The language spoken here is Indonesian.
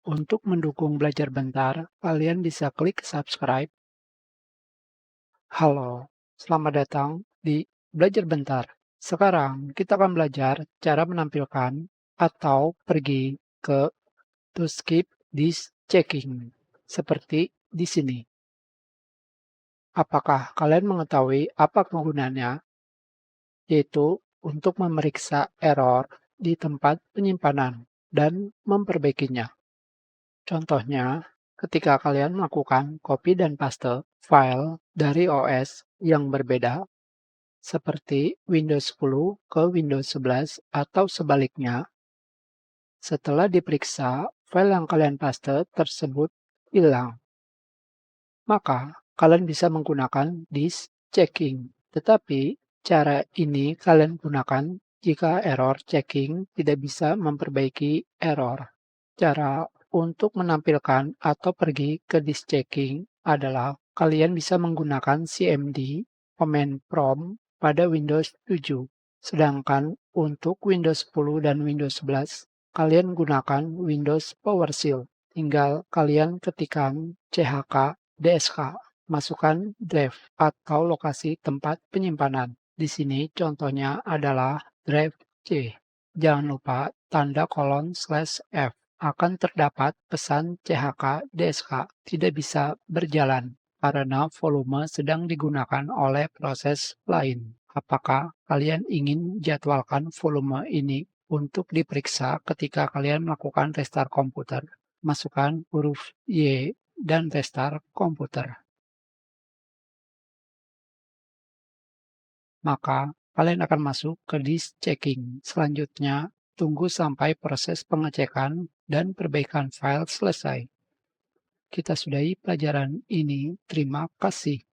Untuk mendukung belajar bentar, kalian bisa klik subscribe. Halo, selamat datang di Belajar Bentar. Sekarang kita akan belajar cara menampilkan atau pergi ke to skip this checking. Seperti di sini. Apakah kalian mengetahui apa kegunaannya? Yaitu untuk memeriksa error di tempat penyimpanan dan memperbaikinya. Contohnya, ketika kalian melakukan copy dan paste file dari OS yang berbeda, seperti Windows 10 ke Windows 11 atau sebaliknya, setelah diperiksa, file yang kalian paste tersebut hilang. Maka, kalian bisa menggunakan this checking. Tetapi, cara ini kalian gunakan jika error checking tidak bisa memperbaiki error. Cara untuk menampilkan atau pergi ke disk checking adalah kalian bisa menggunakan CMD command prompt pada Windows 7. Sedangkan untuk Windows 10 dan Windows 11, kalian gunakan Windows PowerShell. Tinggal kalian ketikkan chk dsk, masukkan drive atau lokasi tempat penyimpanan. Di sini contohnya adalah drive C. Jangan lupa tanda kolon/F. Akan terdapat pesan chk dsk tidak bisa berjalan karena volume sedang digunakan oleh proses lain. Apakah kalian ingin jadwalkan volume ini untuk diperiksa ketika kalian melakukan restart komputer? Masukkan huruf Y dan restart komputer. Maka kalian akan masuk ke disk checking. Selanjutnya, tunggu sampai proses pengecekan dan perbaikan file selesai. Kita sudahi pelajaran ini. Terima kasih.